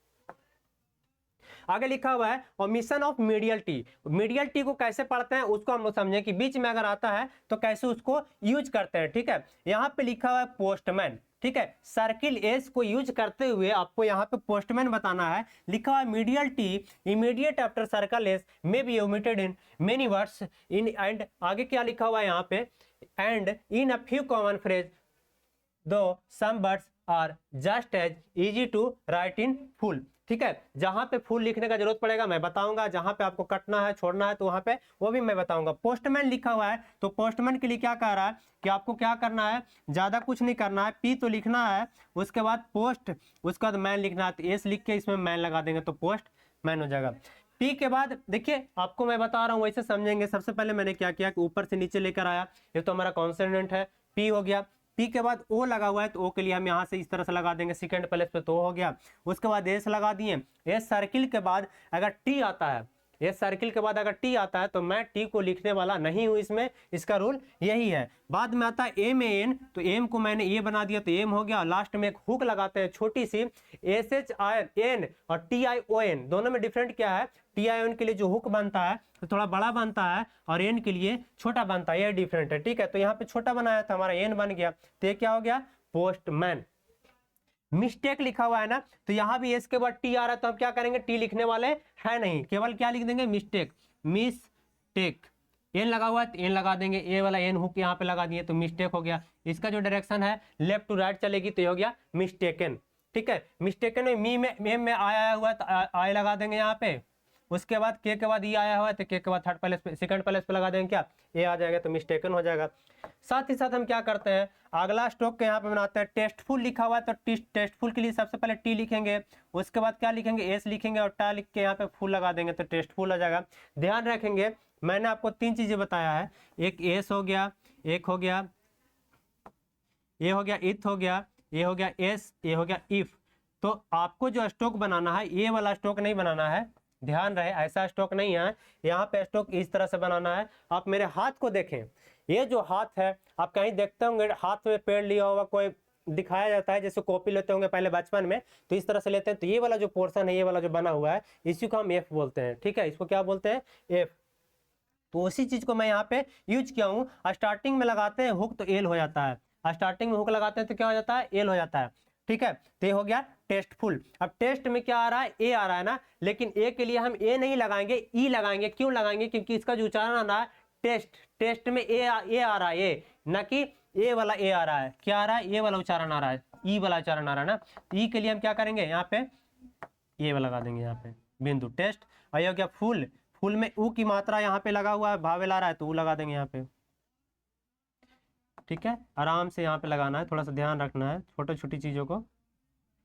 आगे लिखा हुआ है omission of medial T. Medial T को कैसे पढ़ते हैं उसको हम लोग समझें कि बीच में अगर आता है तो कैसे उसको यूज करते हैं, ठीक है। यहाँ पे लिखा हुआ है पोस्टमैन, ठीक है। सर्किल एस को यूज करते हुए आपको यहाँ पे पोस्टमैन बताना है। लिखा हुआ है medial T immediate after circle S may be omitted in many words in end, आगे क्या लिखा हुआ है यहाँ पे, and in a few common phrase do some words are just as easy to write in full, ठीक है। जहां पे फुल लिखने का जरूरत पड़ेगा मैं बताऊंगा, जहां पे आपको कटना है छोड़ना है तो वहां पे वो भी मैं बताऊंगा। पोस्टमैन लिखा हुआ है, तो पोस्टमैन के लिए क्या कह रहा है कि आपको क्या करना है, ज्यादा कुछ नहीं करना है, पी तो लिखना है, उसके बाद पोस्ट, उसके बाद मैन लिखना है, तो एस लिख के इसमें मैन लगा देंगे तो पोस्ट मैन हो जाएगा। पी के बाद देखिए आपको मैं बता रहा हूँ वैसे समझेंगे। सबसे पहले मैंने क्या किया कि ऊपर से नीचे लेकर आया, ये तो हमारा कॉन्सोनेंट है, पी हो गया। पी के बाद ओ लगा हुआ है, तो ओ के लिए हम यहाँ से इस तरह से लगा देंगे सेकंड प्लेस पे, तो हो गया। उसके बाद एस लगा दिए। एस सर्किल के बाद अगर टी आता है, एस सर्किल के बाद अगर टी आता है तो मैं टी को लिखने वाला नहीं हूं इसमें, इसका रूल यही है। बाद में आता है एम एन, तो एम को मैंने ए बना दिया तो एम हो गया। लास्ट में एक हुक लगाते हैं छोटी सी, एस एच आई एन और टी आई ओ एन, दोनों में डिफरेंट क्या है, टी आई ओ एन के लिए जो हुक बनता है तो थोड़ा बड़ा बनता है और एन के लिए छोटा बनता है, ये डिफरेंट है, ठीक है। तो यहाँ पे छोटा बनाया था, हमारा एन बन गया, तो ये क्या हो गया, पोस्टमैन। मिस्टेक लिखा हुआ है ना, तो यहाँ भी एस के बाद टी आ रहा है, तो हम क्या करेंगे, टी लिखने वाले है नहीं, केवल क्या लिख देंगे, मिस्टेक, मिस्टेक। एन लगा हुआ है तो एन लगा देंगे, ए वाला एन हुक यहाँ पे लगा दिए तो मिस्टेक हो गया। इसका जो डायरेक्शन है लेफ्ट टू राइट चलेगी तो ये हो गया मिस्टेकन, ठीक है। मिस्टेकन में मी में आया हुआ है तो आई लगा देंगे यहाँ पे। उसके बाद के बाद ई आया हुआ है तो के बाद थर्ड प्लेस पे, सेकंड प्लेस पे लगा देंगे, क्या ए आ जाएगा तो मिस्टेकन हो जाएगा। साथ ही साथ हम क्या करते हैं, अगला स्ट्रोक के यहाँ पे बनाते हैं, टेस्टफुल लिखा हुआ है तो टेस्टफुल के लिए सबसे पहले टी लिखेंगे, उसके बाद क्या लिखेंगे, एस लिखेंगे और टा लिख के यहाँ पे फुल लगा देंगे तो टेस्टफुल आ जाएगा। ध्यान रखेंगे मैंने आपको 3 चीजें बताया है, एक एस हो गया, एक हो गया ये हो गया, इथ हो गया, ये हो गया एस, ये हो गया इफ। तो आपको जो स्ट्रोक बनाना है ये वाला स्ट्रोक नहीं बनाना है, ध्यान रहे ऐसा स्ट्रोक नहीं है, यहाँ पे स्ट्रोक इस तरह से बनाना है। आप मेरे हाथ को देखें, ये जो हाथ है आप कहीं देखते होंगे हाथ में पेड़ लिया होगा कोई, दिखाया जाता है जैसे कॉपी लेते होंगे पहले बचपन में, तो इस तरह से लेते हैं। तो ये वाला जो पोर्शन है, ये वाला जो बना हुआ है, इसी को हम एफ बोलते हैं, ठीक है। इसको क्या बोलते हैं, एफ। तो उसी चीज को मैं यहाँ पे यूज किया हूँ। स्टार्टिंग में लगाते हैं हुक तो एल हो जाता है, स्टार्टिंग में हुक लगाते हैं तो क्या हो जाता है, एल हो जाता है, ठीक है। तो ये हो गया टेस्टफुल। अब टेस्ट में क्या आ रहा है, ए आ रहा है ना, लेकिन ए के लिए हम ए नहीं लगाएंगे, ई लगाएंगे। क्यों लगाएंगे, क्योंकि इसका जो उच्चारण आ रहा है टेस्ट, टेस्ट में ए आ रहा है, ए ना कि ए वाला ए आ रहा है, क्या आ रहा है, ए वाला उच्चारण आ रहा है, ई वाला उच्चारण आ रहा है ना। ई के लिए हम क्या करेंगे, यहाँ पे ए वाला लगा देंगे, यहाँ पे बिंदु टेस्ट। और ये हो गया फुल, फुल में ऊ की मात्रा यहाँ पे लगा हुआ है, भावेल आ रहा है तो ऊ लगा देंगे यहाँ पे, ठीक है। आराम से यहाँ पे लगाना है, थोड़ा सा ध्यान रखना है छोटी छोटी चीजों को।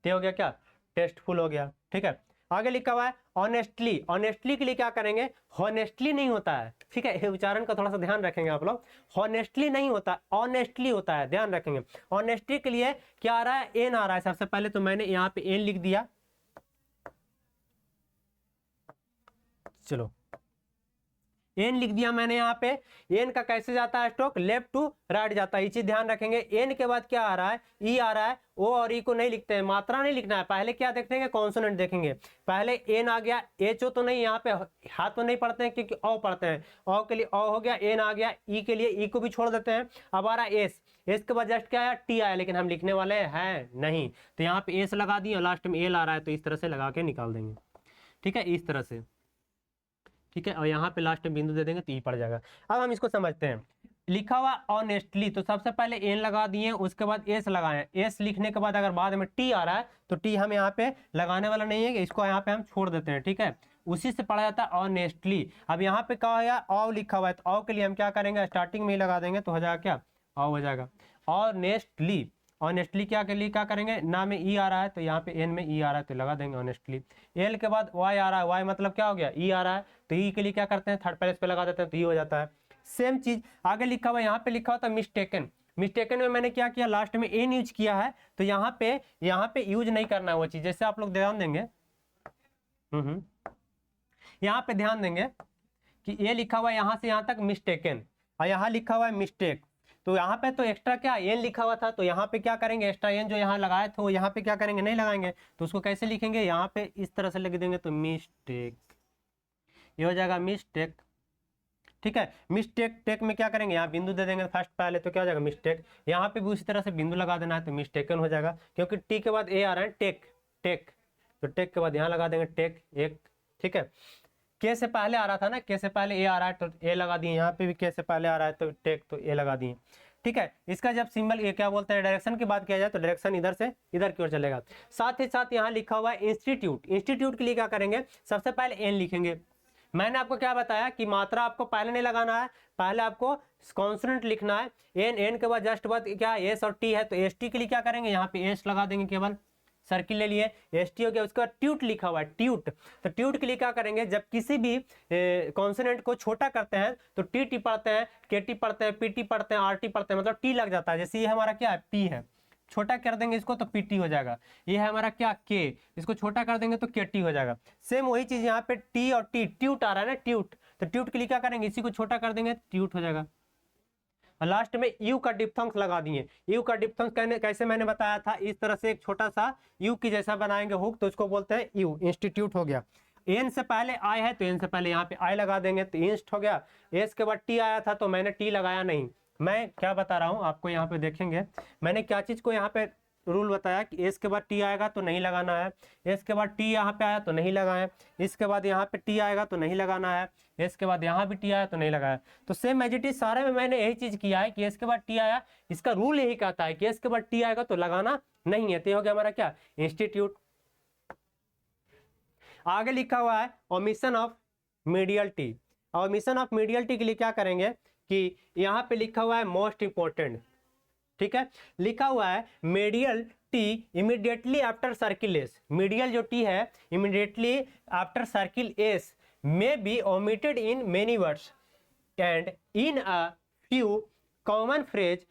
ते हो गया क्या, टेस्टफुल हो गया, ठीक है। आगे लिखा हुआ है ऑनेस्टली, ऑनेस्टली के लिए क्या करेंगे, हॉनेस्टली नहीं होता है, ठीक है, उच्चारण का थोड़ा सा ध्यान रखेंगे आप लोग, हॉनेस्टली नहीं होता, ऑनेस्टली होता है, ध्यान रखेंगे। ऑनेस्टली के लिए क्या आ रहा है, एन आ रहा है। सबसे पहले तो मैंने यहाँ पे एन लिख दिया, चलो एन लिख दिया मैंने यहाँ पे। एन का कैसे जाता है स्ट्रोक, लेफ्ट टू राइट जाता है, ये चीज ध्यान रखेंगे। एन के बाद क्या आ रहा है, ई आ रहा है। ओ और ई को नहीं लिखते हैं, मात्रा नहीं लिखना है, पहले क्या देखेंगे, कॉन्सोनेंट देखेंगे। पहले एन आ गया, एच ओ तो नहीं, यहाँ पे हाथ तो नहीं पढ़ते हैं क्योंकि ओ पढ़ते हैं, ओ के लिए ओ हो गया, एन आ गया, ई के लिए ई को भी छोड़ देते हैं। अब आ रहा है एस, एस के बाद जस्ट क्या आया, टी आया, लेकिन हम लिखने वाले हैं नहीं, तो यहाँ पे एस लगा दिए और लास्ट में एल आ रहा है, तो इस तरह से लगा के निकाल देंगे, ठीक है, इस तरह से, ठीक है, और यहाँ पे लास्ट में बिंदु दे देंगे तो ई पड़ जाएगा। अब हम इसको समझते हैं। लिखा हुआ ऑनेस्टली, तो सबसे पहले एन लगा दिए, उसके बाद एस लगाए, एस लिखने के बाद अगर बाद में टी आ रहा है तो टी हम यहाँ पे लगाने वाला नहीं है, इसको यहाँ पे हम छोड़ देते हैं, ठीक है, उसी से पढ़ा जाता है ऑनेस्टली। अब यहाँ पे क्या है, ऑ लिखा हुआ है, तो ऑ के लिए हम क्या करेंगे, स्टार्टिंग में ही लगा देंगे, तो हो जाएगा क्या, ऑ हो जाएगा। ऑनेस्टली, ऑनेस्टली क्या के लिए क्या करेंगे, ना में ई आ रहा है तो यहाँ पे एन में ई आ रहा है तो लगा देंगे ऑनेस्टली। एल के बाद वाई आ रहा है, वाई मतलब क्या हो गया, ई आ रहा है, तो ई के लिए क्या करते हैं, थर्ड प्लेस पे लगा देते हैं, तो ई हो जाता है। सेम चीज आगे लिखा हुआ है, यहाँ पे लिखा हुआ था मिस्टेकन, मिस्टेकन में मैंने क्या किया, लास्ट में एन यूज किया है, तो यहाँ पे यूज नहीं करना है वो चीज, जैसे आप लोग ध्यान देंगे, यहाँ पे ध्यान देंगे कि ये लिखा हुआ है यहाँ से यहाँ तक मिस्टेकन, और यहाँ लिखा हुआ है मिस्टेक, तो यहाँ पे तो एक्स्ट्रा क्या एन लिखा हुआ था, तो यहाँ पे क्या करेंगे, एक्स्ट्रा एन जो यहाँ लगाए थे वो यहाँ पे क्या करेंगे, नहीं लगाएंगे, तो उसको कैसे लिखेंगे, यहाँ पे इस तरह से लिख देंगे, तो मिस्टेक, ये हो जाएगा मिस्टेक, ठीक है। मिस्टेक टेक में क्या करेंगे, यहाँ बिंदु दे देंगे फर्स्ट पहले, तो क्या हो जाएगा मिस्टेक, यहाँ पे भी उसी तरह से बिंदु लगा देना है, तो मिस्टेकन हो जाएगा, क्योंकि टी के बाद ए आ रहा है, टेक टेक, तो टेक के बाद यहाँ लगा देंगे टेक एक, ठीक है। के से पहले आ रहा था ना, के से पहले ए आ रहा है तो ए लगा दिए, यहाँ पे भी के से पहले आ रहा है तो टेक, तो ए लगा दिए, ठीक है। इसका जब सिंबल ये क्या बोलते हैं, डायरेक्शन की बात किया जाए तो डायरेक्शन इधर से इधर की ओर चलेगा। साथ ही साथ यहाँ लिखा हुआ है इंस्टीट्यूट, इंस्टीट्यूट के लिए क्या करेंगे, सबसे पहले एन लिखेंगे। मैंने आपको क्या बताया कि मात्रा आपको पहले नहीं लगाना है, पहले आपको कॉन्सोनेंट लिखना है। एन, एन के बाद जस्ट बाद क्या एस और टी है, तो एस टी के लिए क्या करेंगे, यहाँ पे एस लगा देंगे, केवल सर्किल ले लिए, एस टी हो गया। उसके बाद ट्यूट लिखा हुआ है, ट्यूट, तो ट्यूट के लिए क्या करेंगे, जब किसी भी कॉन्सोनेंट को छोटा करते हैं तो टी टी पढ़ते हैं, के टी पढ़ते हैं, पी टी पढ़ते हैं, आर टी पढ़ते हैं, मतलब टी लग जाता है। जैसे ये हमारा क्या है, पी है, छोटा कर देंगे इसको तो पी टी हो जाएगा। ये है हमारा क्या, के, इसको छोटा कर देंगे तो के टी हो जाएगा। सेम वही चीज यहाँ पे टी और टी, ट्यूट आ रहा है ना, ट्यूट, तो ट्यूट के लिए क्या करेंगे, इसी को छोटा कर देंगे, ट्यूट हो जाएगा। और लास्ट में यू का डिप्थंग लगा दिए। यू का डिप्थंग कैसे मैंने बताया था, इस तरह से एक छोटा सा यू की जैसा बनाएंगे हुक, तो उसको बोलते हैं यू, इंस्टीट्यूट हो गया। एन से पहले आई है तो एन से पहले यहाँ पे आई लगा देंगे, तो इंस्ट हो गया। एस के बाद टी आया था तो मैंने टी लगाया नहीं। मैं क्या बता रहा हूँ आपको, यहाँ पे देखेंगे मैंने क्या चीज को यहाँ पे रूल बताया कि एस के बाद टी आएगा तो नहीं लगाना है, एस के बाद टी यहाँ पे आया तो नहीं लगाए, इसके बाद यहाँ पे टी आएगा तो नहीं लगाना है, एस के बाद यहाँ भी टी आया तो नहीं लगाया। तो सेम एज इट इज सारे में मैंने यही चीज किया है कि एस के बाद टी आया, इसका रूल यही कहता है कि एस के बाद टी आएगा तो लगाना नहीं है, तो हो गया हमारा क्या, इंस्टीट्यूट। आगे लिखा हुआ है omission of medial T. Omission of medial T के लिए क्या करेंगे कि यहाँ पे लिखा हुआ है मोस्ट इंपोर्टेंट, ठीक है, लिखा हुआ है medial T immediately after circle S. Medial जो टी है immediately after circle S may be omitted in many words and in a few common phrase,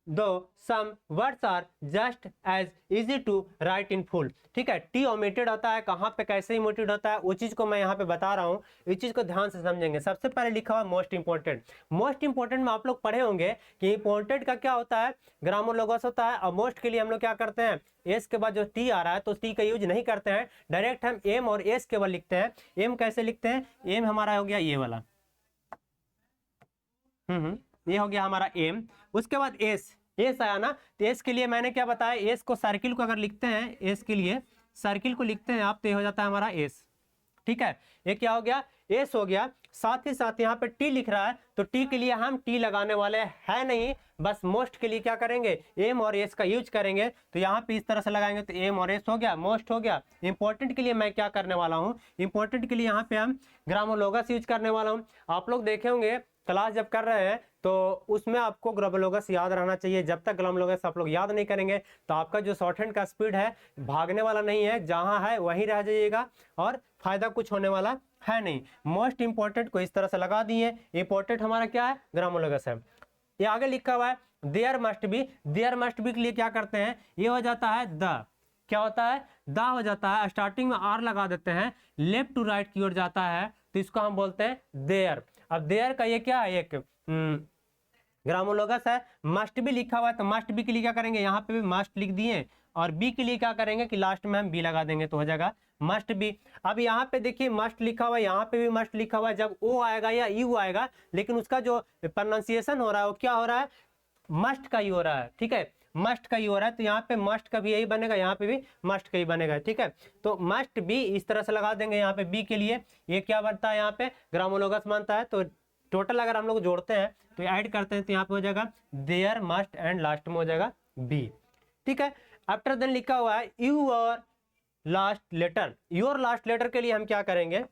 though some words are just as easy to write in full। ठीक है, T omitted होता है, कहाँ पे कैसे omitted होता है वो चीज़ को मैं यहाँ पे बता रहा हूँ, इस चीज़ को ध्यान से समझेंगे। सबसे पहले लिखा हुआ मोस्ट इंपॉर्टेंट। मोस्ट इंपॉर्टेंट में आप लोग पढ़े होंगे कि इंपॉर्टेंट का क्या होता है, ग्रामर लोगोस होता है, और मोस्ट के लिए हम लोग क्या करते हैं, एस के बाद जो टी आ रहा है तो टी का यूज नहीं करते हैं, डायरेक्ट हम एम और एस केवल लिखते हैं। एम कैसे लिखते हैं, एम हमारा हो गया ये वाला, ये हो गया हमारा एम। उसके बाद एस, एस आया ना, तो एस के लिए मैंने क्या बताया, एस को सर्किल को अगर लिखते हैं, एस के लिए सर्किल को लिखते हैं आप, तो ये हो जाता है हमारा एस। ठीक है, ये क्या हो गया, एस हो गया। साथ ही साथ यहाँ पे टी लिख रहा है तो टी के लिए हम टी लगाने वाले हैं नहीं, बस मोस्ट के लिए क्या करेंगे, एम और एस का यूज करेंगे। तो यहाँ पे इस तरह से लगाएंगे तो एम और एस हो गया, मोस्ट हो गया। इंपॉर्टेंट के लिए मैं क्या करने वाला हूँ, इंपॉर्टेंट के लिए यहाँ पे हम ग्रामोलोगस यूज करने वाला हूँ। आप लोग देखे होंगे क्लास जब कर रहे हैं तो उसमें आपको ग्लोबलोगस याद रहना चाहिए। जब तक ग्लोबलोगस आप लोग याद नहीं करेंगे तो आपका जो शॉर्ट हैंड का स्पीड है भागने वाला नहीं है, जहां है वहीं रह जाइएगा और फायदा कुछ होने वाला है नहीं। मोस्ट इंपॉर्टेंट को इस तरह से लगा दिए। इंपॉर्टेंट हमारा क्या है, ग्रामोलोगस है। ये आगे लिखा हुआ है there must be. There must be के लिए क्या करते हैं, ये हो जाता है द, क्या होता है, द हो जाता है, स्टार्टिंग में आर लगा देते हैं, लेफ्ट टू राइट की ओर जाता है तो इसको हम बोलते हैं देयर। अब देयर का ये क्या है, एक ग्रामोलोगस है। मस्ट बी लिखा हुआ है तो मस्ट बी के लिए क्या करेंगे, यहाँ पे भी मस्ट लिख दिए और बी के लिए क्या करेंगे कि लास्ट में हम बी लगा देंगे तो हो जाएगा मस्ट बी। अब यहाँ पे देखिए मस्ट लिखा हुआ है, यहाँ पे भी मस्ट लिखा हुआ है। जब ओ आएगा या यू आएगा, लेकिन उसका जो प्रोनाउंसिएशन हो रहा है वो क्या हो रहा है, मस्ट का ही हो रहा है, ठीक है, मस्ट का ही हो रहा है। तो यहाँ पे मस्ट का भी यही बनेगा, यहाँ पे भी मस्ट का ही बनेगा, ठीक है। तो मस्ट बी इस तरह से लगा देंगे यहाँ पे बी के लिए। ये क्या बनता है, यहाँ पे ग्रामोलोगस बनता है। तो टोटल अगर हम लोग जोड़ते हैं तो ऐड करते हैं तो यहाँ पे हो जाएगा देयर मस्ट एंड लास्ट में हो जाएगा बी, ठीक है। आफ्टर देन लिखा हुआ है your last letter. Your last letter के लिए हम क्या करेंगे,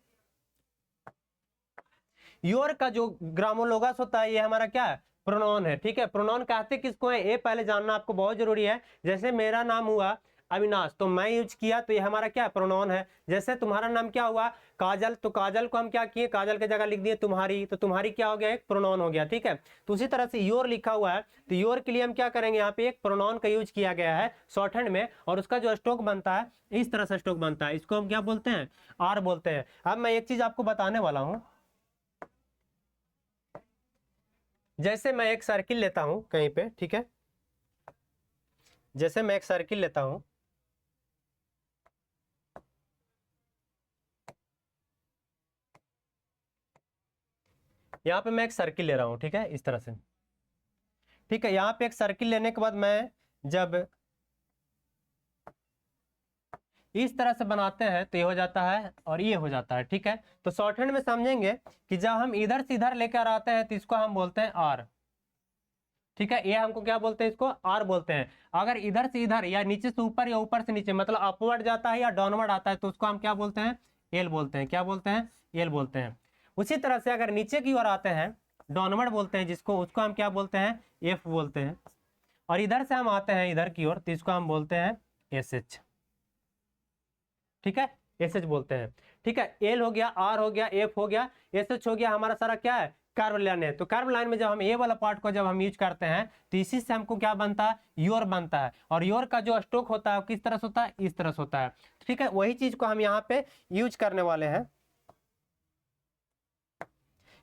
योर का जो ग्रामोलोगस होता है ये हमारा क्या है, प्रोनाउन है, ठीक है। प्रोनाउन कहते किसको है, ये पहले जानना आपको बहुत जरूरी है। जैसे मेरा नाम हुआ अविनाश तो मैं यूज किया तो ये हमारा क्या प्रोनाउन है। जैसे तुम्हारा नाम क्या हुआ काजल, तो काजल को हम क्या किए, काजल के जगह लिख दिए तुम्हारी, तो तुम्हारी क्या हो गया, एक प्रोनाउन हो गया, ठीक है। तो उसी तरह से योर लिखा हुआ है तो योर के लिए हम क्या करेंगे, यहाँ पे एक प्रोनाउन का यूज किया गया है शॉर्ट हैंड में, और उसका जो स्ट्रोक बनता है इस तरह से स्ट्रोक बनता है, इसको हम क्या बोलते हैं, आर बोलते हैं। अब मैं एक चीज आपको बताने वाला हूं। जैसे मैं एक सर्किल लेता हूं कहीं पे, ठीक है, जैसे मैं एक सर्किल लेता हूं, यहाँ पे मैं एक सर्किल ले रहा हूँ, ठीक है, इस तरह से, ठीक है। यहाँ पे एक सर्किल लेने के बाद मैं जब इस तरह से बनाते हैं तो ये हो जाता है और ये हो जाता है, ठीक है। तो शॉर्ट हैंड में समझेंगे कि जब हम इधर से इधर लेकर आते हैं तो इसको हम बोलते हैं आर, ठीक है। ये हमको क्या बोलते हैं, इसको आर बोलते हैं। अगर इधर से इधर या नीचे से ऊपर या ऊपर से नीचे, मतलब अपवर्ड जाता है या डाउनवर्ड आता है तो उसको हम क्या बोलते हैं, एल बोलते हैं। क्या बोलते हैं, एल बोलते हैं। उसी तरह से अगर नीचे की ओर आते हैं, डाउनवर्ड बोलते हैं जिसको, उसको हम क्या बोलते हैं, एफ बोलते हैं। और इधर से हम आते हैं इधर की ओर तो इसको हम बोलते हैं एस एच, ठीक है, एस एच बोलते हैं, ठीक है। एल हो गया, आर हो गया, एफ हो गया, एस एच हो गया, हमारा सारा क्या है, कर्व लाइन है। तो कर्व लाइन में जब हम ए वाला पार्ट को जब हम यूज करते हैं तो इसी से हमको क्या बनता है, योर बनता है। और योर का जो स्ट्रोक होता है वो किस तरह से होता है, इस तरह से होता है, ठीक है। वही चीज को हम यहाँ पे यूज करने वाले हैं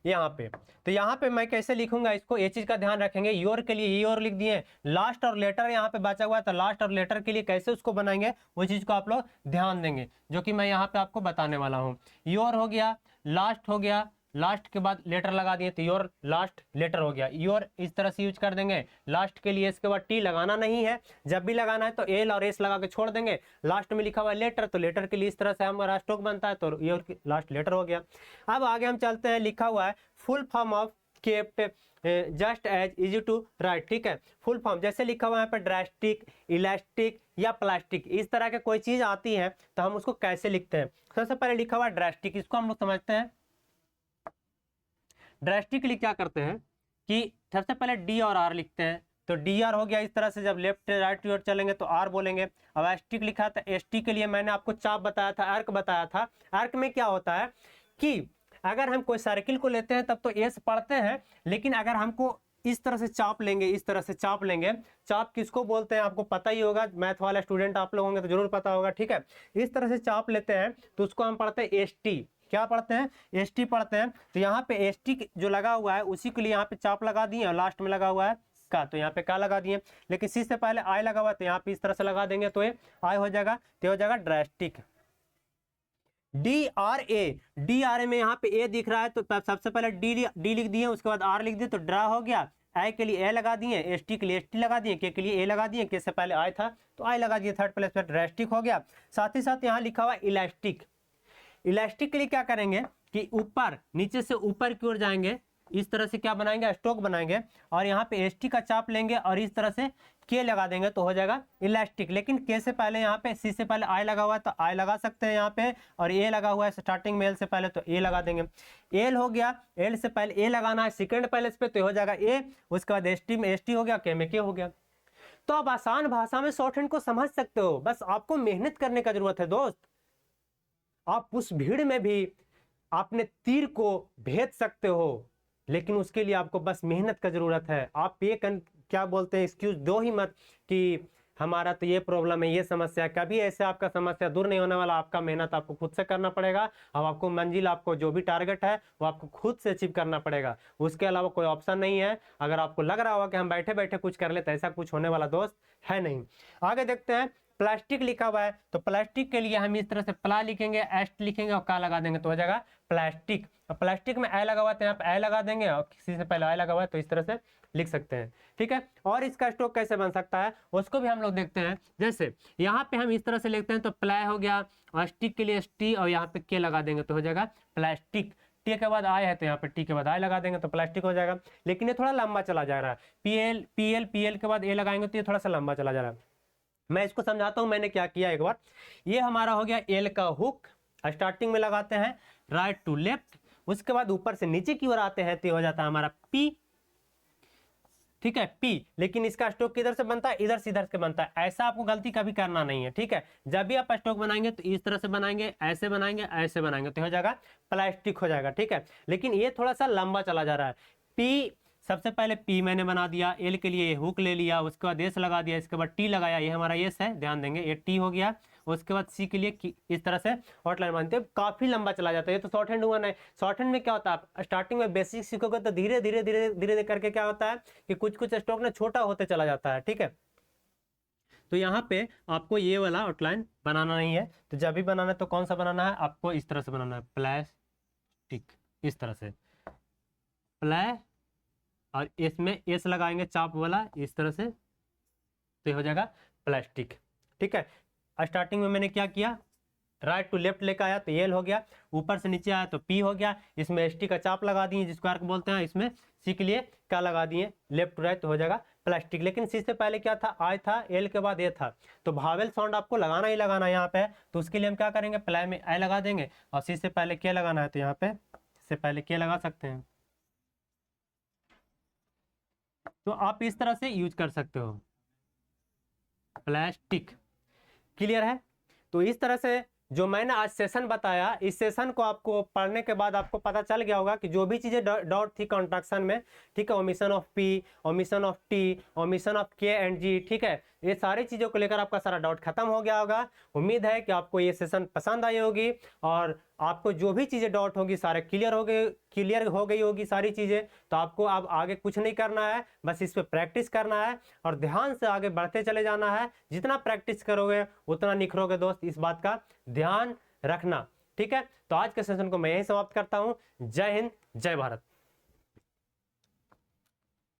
यहाँ पे। तो यहाँ पे मैं कैसे लिखूंगा इसको, ये चीज का ध्यान रखेंगे। योर के लिए योर लिख दिए, लास्ट और लेटर यहाँ पे बचा हुआ है तो लास्ट और लेटर के लिए कैसे उसको बनाएंगे वो चीज को आप लोग ध्यान देंगे, जो कि मैं यहाँ पे आपको बताने वाला हूँ। योर हो गया, लास्ट हो गया, लास्ट के बाद लेटर लगा दिए तो योर लास्ट लेटर हो गया। योर इस तरह से यूज कर देंगे। लास्ट के लिए इसके बाद टी लगाना नहीं है, जब भी लगाना है तो एल और एस लगा के छोड़ देंगे। लास्ट में लिखा हुआ है लेटर, तो लेटर के लिए इस तरह से हमारा स्ट्रोक बनता है, तो योर लास्ट लेटर हो गया। अब आगे हम चलते हैं, लिखा हुआ है full form of kept just as easy to write, ठीक है। फुल फॉर्म जैसे लिखा हुआ है यहाँ पर ड्रास्टिक, इलास्टिक या प्लास्टिक, इस तरह के कोई चीज आती है तो हम उसको कैसे लिखते हैं। सबसे पहले लिखा हुआ है ड्रास्टिक, इसको हम लोग समझते हैं। ड्रास्टिकली क्या करते हैं कि सबसे पहले डी और आर लिखते हैं, तो डी आर हो गया इस तरह से, जब लेफ्ट राइट की ओर चलेंगे तो आर बोलेंगे। अब एस्टिक लिखा था, एस टी के लिए मैंने आपको चाप बताया था, आर्क बताया था। आर्क में क्या होता है कि अगर हम कोई सर्किल को लेते हैं तब तो एस पढ़ते हैं, लेकिन अगर हमको इस तरह से चाप लेंगे, इस तरह से चाप लेंगे, चाप किसको बोलते हैं आपको पता ही होगा, मैथ वाला स्टूडेंट आप लोग होंगे तो जरूर पता होगा, ठीक है। इस तरह से चाप लेते हैं तो उसको हम पढ़ते हैं एस टी। क्या पढ़ते हैं, एस टी पढ़ते हैं। तो यहाँ पे एस टी जो लगा हुआ है उसी के लिए यहाँ पे चाप लगा दिए, और लास्ट में लगा हुआ है का, तो यहाँ पे का लगा दिए। लेकिन सी से पहले आई लगा हुआ है तो यहाँ पे इस तरह से लगा देंगे तो ये आई हो जाएगा, तो हो जाएगा drastic. D R A, D R A में यहाँ पे ए दिख रहा है तो सबसे पहले डी लिख दिए, उसके बाद आर लिख दिए तो ड्रा हो गया। आई के लिए ए लगा दिए, एस टी के लिए एस टी लगा दिए, के लिए ए लगा दिए, के से पहले आई था तो आई लगा दिए, थर्ड प्लेस पर ड्रास्टिक हो गया। साथ ही साथ यहाँ लिखा हुआ इलास्टिक। इलास्टिक के लिए क्या करेंगे कि ऊपर नीचे से ऊपर की ओर जाएंगे, इस तरह से क्या बनाएंगे, स्टोक बनाएंगे और यहाँ पे एस टी का चाप लेंगे और इस तरह से के लगा देंगे तो हो जाएगा इलास्टिक। लेकिन के से पहले यहाँ पे सी से पहले आई लगा हुआ है तो आई लगा सकते हैं यहाँ पे, और ए लगा हुआ है स्टार्टिंग में एल से पहले तो ए लगा देंगे। एल हो गया, एल से पहले ए लगाना है सेकंड पहले इस पे तो हो जाएगा ए, उसके बाद एस टी में एस टी हो गया, के में के हो गया। तो आप आसान भाषा में शॉर्ट हैंड को समझ सकते हो, बस आपको मेहनत करने का जरूरत है दोस्त। आप उस भीड़ में भी अपने तीर को भेज सकते हो, लेकिन उसके लिए आपको बस मेहनत का जरूरत है। आप ये क्या बोलते हैं, एक्सक्यूज दो ही मत कि हमारा तो ये प्रॉब्लम है, ये समस्या है। कभी ऐसे आपका समस्या दूर नहीं होने वाला, आपका मेहनत आपको खुद से करना पड़ेगा। अब आपको मंजिल, आपको जो भी टारगेट है वो आपको खुद से अचीव करना पड़ेगा, उसके अलावा कोई ऑप्शन नहीं है। अगर आपको लग रहा होगा कि हम बैठे बैठे कुछ कर ले, तो ऐसा कुछ होने वाला दोस्त है नहीं। आगे देखते हैं, प्लास्टिक लिखा हुआ है तो प्लास्टिक के लिए हम इस तरह से प्ला लिखेंगे, एस्ट लिखेंगे और का लगा देंगे तो हो जाएगा प्लास्टिक। और प्लास्टिक में ए लगा हुआ है तो यहाँ पे ए लगा देंगे और किसी से पहले ए लगा हुआ है तो इस तरह से लिख सकते हैं, ठीक है। और इसका स्टोक कैसे बन सकता है उसको भी हम लोग देखते हैं। जैसे यहाँ पे हम इस तरह से लिखते हैं तो प्लाई हो गया और स्टिक के लिए टी और यहाँ पे के लगा देंगे तो हो जाएगा प्लास्टिक। टी के बाद आय है तो यहाँ पे टी के बाद आय लगा देंगे तो प्लास्टिक हो जाएगा। लेकिन ये थोड़ा लंबा चला जा रहा है, पीएल के बाद ए लगाएंगे तो ये थोड़ा सा लंबा चला जा रहा है। मैं इसको समझाता हूं मैंने क्या किया एक बार। ये हमारा हो गया एल का हुक, स्टार्टिंग में लगाते हैं राइट टू लेफ्ट, उसके बाद ऊपर से नीचे की ओर आते हैं तो हो जाता है हमारा पी, ठीक है पी। लेकिन इसका स्टोक किधर से बनता है, इधर से इधर से बनता है। ऐसा आपको गलती कभी करना नहीं है, ठीक है। जब भी आप स्टोक बनाएंगे तो इस तरह से बनाएंगे, ऐसे बनाएंगे, ऐसे बनाएंगे तो हो जाएगा प्लास्टिक हो जाएगा, ठीक है। लेकिन ये थोड़ा सा लंबा चला जा रहा है। पी सबसे पहले पी मैंने बना दिया, एल के लिए ये हुक ले लिया, उसके बाद एस लगा दिया, इसके बाद टी लगाया, ये हमारा एस है, ध्यान देंगे ये टी हो गया। उसके बाद सी के लिए इस तरह से आउटलाइन बनते हैं। काफी लंबा चला जाता है, ये तो शॉर्ट हैंड हुआ नहीं। शॉर्ट हैंड में क्या होता है, स्टार्टिंग में बेसिक सीखोगे तो धीरे धीरे धीरे धीरे करके क्या होता है कि कुछ कुछ स्टोक ना छोटा होते चला जाता है, ठीक है। तो यहाँ पे आपको ये वाला आउटलाइन बनाना नहीं है, तो जब भी बनाना है तो कौन सा बनाना है, आपको इस तरह से बनाना है प्लास्टिक, इस तरह से प्लाई और इसमें एस लगाएंगे चाप वाला इस तरह से तो ये हो जाएगा प्लास्टिक, ठीक है। स्टार्टिंग में मैंने क्या किया, राइट टू लेफ्ट लेकर आया तो एल हो गया, ऊपर से नीचे आया तो पी हो गया, इसमें एस टी का चाप लगा दिए जिसको आर्क बोलते हैं, इसमें सी के लिए क्या लगा दिए लेफ्ट टू राइट तो हो जाएगा प्लास्टिक। लेकिन सी से पहले क्या था, आई था, एल के बाद ए था, तो भावेल साउंड आपको लगाना ही लगाना यहाँ पे। तो उसके लिए हम क्या करेंगे, प्लाई में आई लगा देंगे और सी से पहले क्या लगाना है तो यहाँ पे से पहले क्या लगा सकते हैं। तो आप इस तरह से यूज कर सकते हो प्लास्टिक, क्लियर है। तो इस तरह से जो मैंने आज सेशन बताया, इस सेशन को आपको पढ़ने के बाद आपको पता चल गया होगा कि जो भी चीजें डॉट थी कॉन्ट्रैक्शन में, ठीक है, omission of P, omission of T, omission of K and जी, ठीक है, ये सारी चीजों को लेकर आपका सारा डाउट खत्म हो गया होगा। उम्मीद है कि आपको ये सेशन पसंद आई होगी और आपको जो भी चीजें डाउट होगी सारे क्लियर हो गई होगी सारी चीजें। तो आपको अब आगे कुछ नहीं करना है, बस इस पे प्रैक्टिस करना है और ध्यान से आगे बढ़ते चले जाना है। जितना प्रैक्टिस करोगे उतना निखरोगे दोस्त, इस बात का ध्यान रखना, ठीक है। तो आज के सेशन को मैं यहीं समाप्त करता हूं। जय हिंद, जय भारत।